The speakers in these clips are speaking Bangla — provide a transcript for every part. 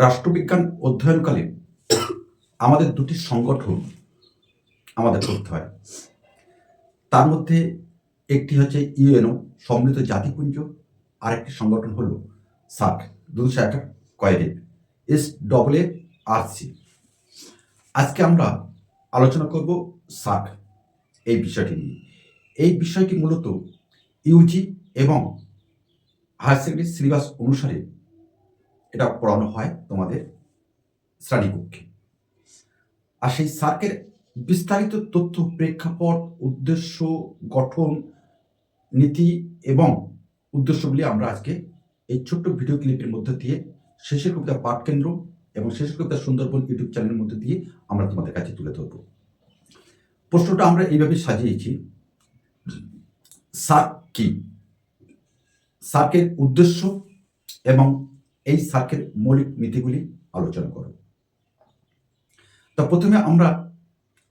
রাষ্ট্রবিজ্ঞান অধ্যয়নকালে আমাদের দুটি সংগঠন আমাদের পড়তে হয়। তার মধ্যে একটি হচ্ছে ইউএনও, সম্মিলিত জাতিপুঞ্জ, আরেকটি সংগঠন হলো সার্ক, 200 কয়েদের SAARC। আজকে আমরা আলোচনা করব সার্ক এই বিষয়টি নিয়ে। এই বিষয়টি মূলত ইউজি এবং হায়ার সেকেন্ডারি সিলেবাস অনুসারে এটা পড়ানো হয় তোমাদের শ্রেণীকক্ষে। আর সেই সার্কের বিস্তারিত তথ্য, প্রেক্ষাপট, উদ্দেশ্য, গঠন, নীতি এবং উদ্দেশ্যগুলি আমরা আজকে এই ছোট্ট ভিডিও ক্লিপের মধ্যে দিয়ে শেষের কবিতা পাঠ কেন্দ্র এবং শেষের কবিতা সুন্দরবন ইউটিউব চ্যানেলের মধ্যে দিয়ে আমরা তোমাদের কাছে তুলে ধরব। প্রশ্নটা আমরা এইভাবে সাজিয়েছি, সার্ক কি, সার্কের উদ্দেশ্য এবং এই সার্কের মৌলিক নীতিগুলি আলোচনা করব। তা প্রথমে আমরা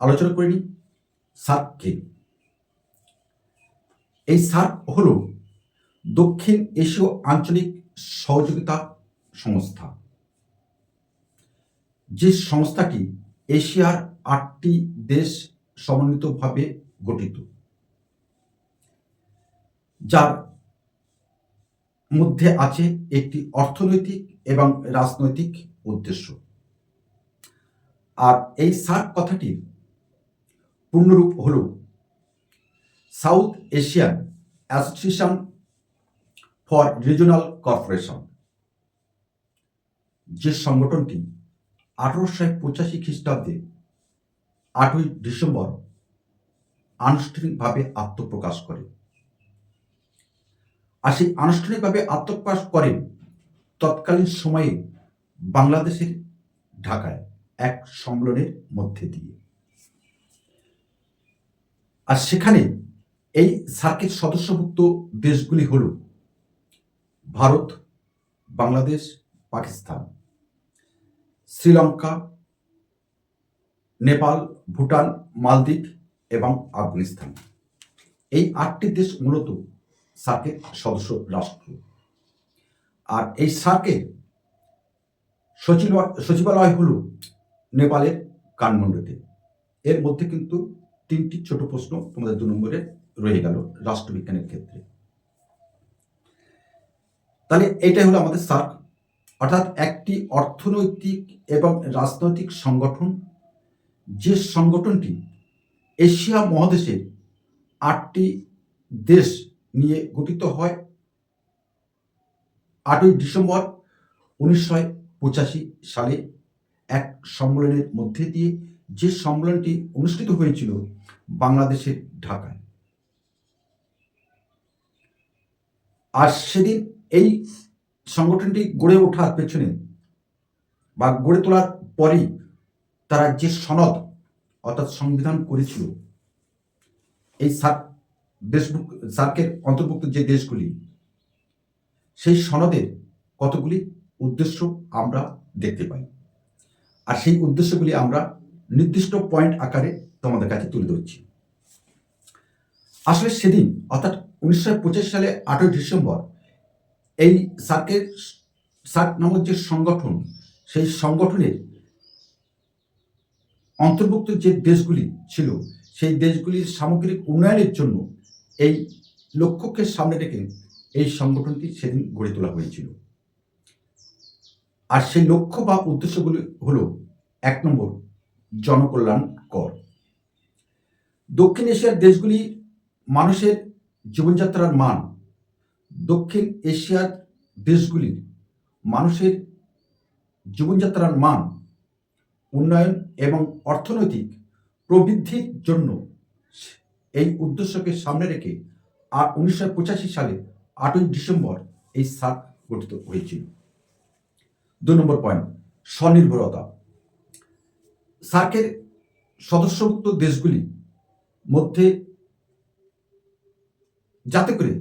আলোচনা করে নিই সার্ক কি। এই সার্ক হল দক্ষিণ এশীয় আঞ্চলিক সহযোগিতা সংস্থা, যে সংস্থাটি এশিয়ার 8টি দেশ সমন্বিতভাবে গঠিত, যার মধ্যে আছে একটি অর্থনৈতিক এবং রাজনৈতিক উদ্দেশ্য। আর এই সার্ক কথাটির পূর্ণরূপ হল south Asian association for regional corporation, যে সংগঠনটি 1885 খ্রিস্টাব্দে 8ই ডিসেম্বর আনুষ্ঠানিকভাবে আত্মপ্রকাশ করে। আর সেই আনুষ্ঠানিকভাবে আত্মপ্রকাশ করেন তৎকালীন সময়ে বাংলাদেশের ঢাকায় এক সম্মেলনের মধ্যে দিয়ে। আর সেখানে এই সার্কের সদস্যভুক্ত দেশগুলি হল ভারত, বাংলাদেশ, পাকিস্তান, শ্রীলঙ্কা, নেপাল, ভুটান, মালদ্বীপ এবং আফগানিস্তান। এই 8টি দেশ মূলত সার্কের সদস্য রাষ্ট্র। আর এই সার্কের সচিবালয় হল নেপালের কাঠমান্ডুতে। এর মধ্যে কিন্তু 3টি ছোট প্রশ্ন তোমাদের 2 নম্বরে রয়ে গেল রাষ্ট্রবিজ্ঞানের ক্ষেত্রে। তাহলে এটাই হলো আমাদের সার্ক, অর্থাৎ একটি অর্থনৈতিক এবং রাজনৈতিক সংগঠন, যে সংগঠনটি এশিয়া মহাদেশের 8টি দেশ নিয়ে গঠিত হয় 8ই ডিসেম্বর 1985 সালে এক সম্মেলনের মধ্যে দিয়ে, যে সম্মেলনটি অনুষ্ঠিত হয়েছিল বাংলাদেশের ঢাকায়। আর সেদিন এই সংগঠনটি গড়ে ওঠার পেছনে বা গড়ে তোলার পরেই তারা যে সনদ অর্থাৎ সংবিধান করেছিল, এই সার্কের অন্তর্ভুক্ত যে দেশগুলি, সেই সনদের কতগুলি উদ্দেশ্য আমরা দেখতে পাই। আর সেই উদ্দেশ্যগুলি আমরা নির্দিষ্ট পয়েন্ট আকারে তোমাদের কাছে তুলে ধরছি। আসলে সেদিন অর্থাৎ 1985 সালে 8ই ডিসেম্বর এই সার্ক নামক যে সংগঠন, সেই সংগঠনের অন্তর্ভুক্ত যে দেশগুলি ছিল, সেই দেশগুলির সামগ্রিক উন্নয়নের জন্য এই লক্ষ্যকে সামনে রেখে এই সংগঠনটি সেদিন গড়ে তোলা হয়েছিল। আর সেই লক্ষ্য বা উদ্দেশ্যগুলি হল 1 নম্বর, জনকল্যাণ কর। দক্ষিণ এশিয়ার দেশগুলি মানুষের জীবনযাত্রার মান, দক্ষিণ এশিয়ার দেশগুলির মানুষের জীবনযাত্রার মান উন্নয়ন এবং অর্থনৈতিক প্রবৃদ্ধির জন্য এই উদ্দেশ্যকে সামনে রেখে 1985 সালে 8ই ডিসেম্বর এই সার্ক গঠিত হয়েছিল। 2 নম্বর পয়েন্ট, স্বনির্ভরতা। সার্কের সদস্যভুক্ত দেশগুলি মধ্যে যাতে করে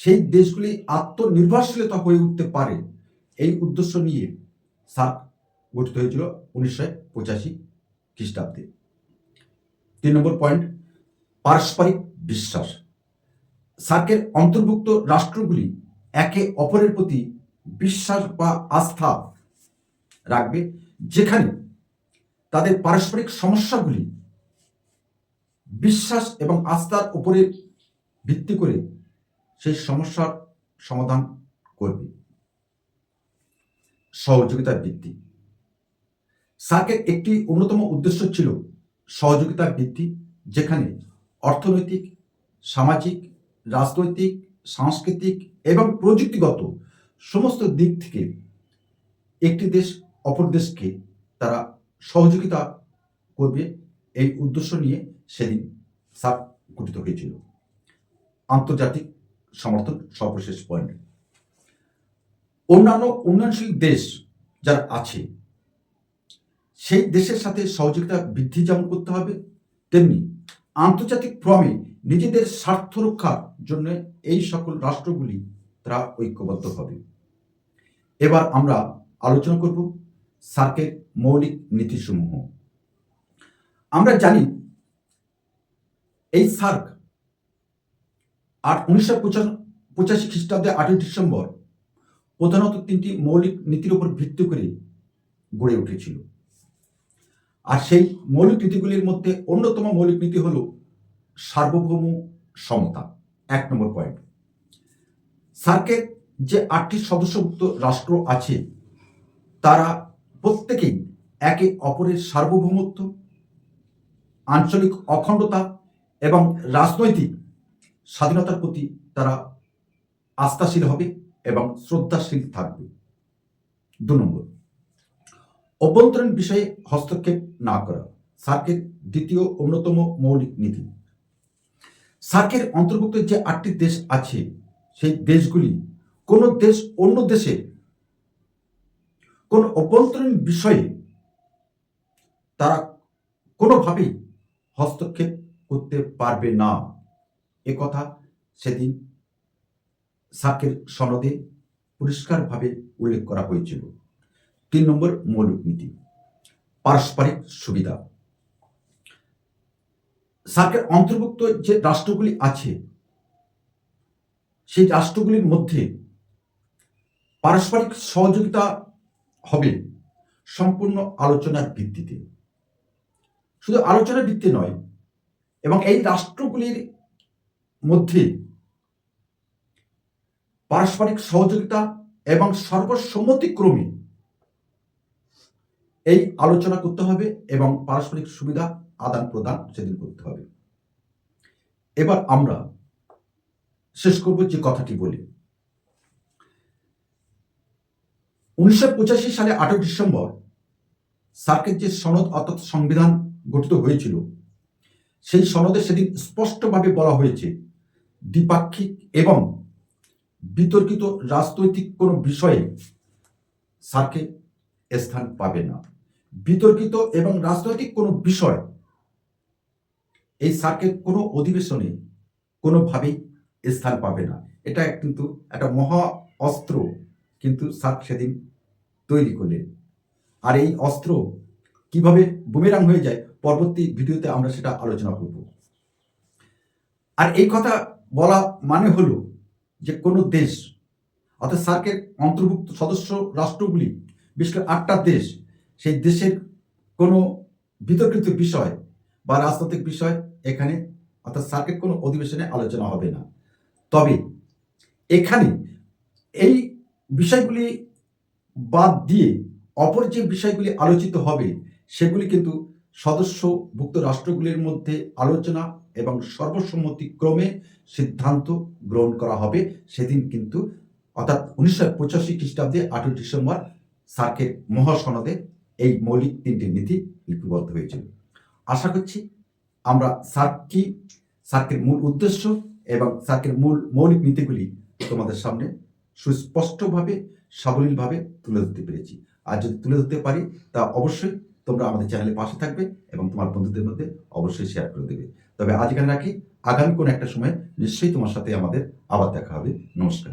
সেই দেশগুলি আত্মনির্ভরশীলতা হয়ে উঠতে পারে, এই উদ্দেশ্য নিয়ে সার্ক গঠিত হয়েছিল 1985 খ্রিস্টাব্দে। 3 নম্বর পয়েন্ট, পারস্পরিক বিশ্বাস। সার্কের অন্তর্ভুক্ত রাষ্ট্রগুলি একে অপরের প্রতি বিশ্বাস বা আস্থা রাখবে, যেখানে তাদের পারস্পরিক সমস্যাগুলি বিশ্বাস এবং আস্থার উপরে ভিত্তি করে সেই সমস্যার সমাধান করবে। সহযোগিতার বৃদ্ধি। সার্কের একটি অন্যতম উদ্দেশ্য ছিল সহযোগিতার বৃদ্ধি, যেখানে অর্থনৈতিক, সামাজিক, রাজনৈতিক, সাংস্কৃতিক এবং প্রযুক্তিগত সমস্ত দিক থেকে একটি দেশ অপর দেশকে তারা সহযোগিতা করবে, এই উদ্দেশ্য নিয়ে সেদিন সার্ক গঠিত হয়েছিল। আন্তর্জাতিক সমর্থন সর্বশেষ পয়েন্ট। অন্যান্য উন্নয়নশীল দেশ যারা আছে সেই দেশের সাথে সহযোগিতা বৃদ্ধি যেমন করতে হবে, তেমনি আন্তর্জাতিক ফোরামে নিজেদের স্বার্থ রক্ষার জন্য এই সকল রাষ্ট্রগুলি তারা ঐক্যবদ্ধ হবে। এবার আমরা আলোচনা করব সার্কের মৌলিক নীতিসমূহ। আমরা জানি এই সার্ক 1985 খ্রিস্টাব্দে 8ই ডিসেম্বর প্রধানত 3টি মৌলিক নীতির উপর ভিত্তি করে গড়ে উঠেছিল। আর সেই মৌলিক নীতিগুলির মধ্যে অন্যতম মৌলিক নীতি হল সার্বভৌম সমতা, 1 নম্বর পয়েন্ট। সার্কের যে 8টি সদস্যভুক্ত রাষ্ট্র আছে তারা প্রত্যেকেই একে অপরের সার্বভৌমত্ব, আঞ্চলিক অখণ্ডতা এবং রাজনৈতিক স্বাধীনতার প্রতি তারা আস্থাশীল হবে এবং শ্রদ্ধাশীল থাকবে। 2 নম্বর, অভ্যন্তরীণ বিষয়ে হস্তক্ষেপ না করা, সার্কের দ্বিতীয় অন্যতম মৌলিক নীতি। সার্কের অন্তর্ভুক্ত যে 8টি দেশ আছে সেই দেশগুলি কোনো দেশ অন্য দেশের কোনো অভ্যন্তরীণ বিষয়ে তারা কোনোভাবেই হস্তক্ষেপ করতে পারবে না, এ কথা সেদিন সার্কের সনদে পরিষ্কারভাবে উল্লেখ করা হয়েছিল। 3 নম্বর মৌলিক নীতি, পারস্পরিক সুবিধা। সার্কের অন্তর্ভুক্ত যে রাষ্ট্রগুলি আছে সেই রাষ্ট্রগুলির মধ্যে পারস্পরিক সহযোগিতা হবে সম্পূর্ণ আলোচনার ভিত্তিতে, শুধু আলোচনার ভিত্তি নয়, এবং এই রাষ্ট্রগুলির মধ্যে পারস্পরিক সহযোগিতা এবং সর্বসম্মতিক্রমে এই আলোচনা করতে হবে এবং পারস্পরিক সুবিধা আদান প্রদান সেদিন করতে হবে। এবার আমরা শেষ করব যে কথাটি বলি। 1985 সালে 8 ডিসেম্বর সার্কের যে সনদ অর্থাৎ সংবিধান গঠিত হয়েছিল সেই সনদে সেদিন স্পষ্টভাবে বলা হয়েছে দ্বিপাক্ষিক এবং বিতর্কিত রাজনৈতিক কোনো বিষয়ে সার্কে স্থান পাবে না। বিতর্কিত এবং রাজনৈতিক কোনো বিষয় এই সার্কের কোনো অধিবেশনে কোনোভাবেই স্থান পাবে না। এটা কিন্তু একটা মহা অস্ত্র কিন্তু সার্ক সেদিন তৈরি করলেন। আর এই অস্ত্র কিভাবে বুমেরাং হয়ে যায় পরবর্তী ভিডিওতে আমরা সেটা আলোচনা করব। আর এই কথা বলা মানে হলো যে কোনো দেশ অর্থাৎ সার্কের অন্তর্ভুক্ত সদস্য রাষ্ট্রগুলি, বিশেষ করে 8টা দেশ, সেই দেশের কোনো বিতর্কিত বিষয় বা রাজনৈতিক বিষয় এখানে অর্থাৎ সার্কের কোনো অধিবেশনে আলোচনা হবে না। তবে এখানে এই বিষয়গুলি বাদ দিয়ে অপর যে বিষয়গুলি আলোচিত হবে সেগুলি কিন্তু সদস্যভুক্ত রাষ্ট্রগুলির মধ্যে আলোচনা এবং সর্বসম্মতিক্রমে সিদ্ধান্ত গ্রহণ করা হবে সেদিন কিন্তু, অর্থাৎ 1985 খ্রিস্টাব্দে 8 ডিসেম্বর সার্কের মহাসনদে এই মৌলিক 3টি নীতি লিপিবদ্ধ হয়েছিল। আশা করছি আমরা সার্ক কি, সার্কের মূল উদ্দেশ্য এবং সার্কের মূল মৌলিক নীতিগুলি তোমাদের সামনে সুস্পষ্টভাবে সাবলীলভাবে তুলে ধরতে পেরেছি। আর যদি তুলে ধরতে পারি তা অবশ্যই তোমরা আমাদের চ্যানেলে পাশে থাকবে এবং তোমার বন্ধুদের মধ্যে অবশ্যই শেয়ার করে দেবে। তবে আজ এখানে রাখি, আগামী কোনো একটা সময় নিশ্চয়ই তোমার সাথে আমাদের আবার দেখা হবে। নমস্কার।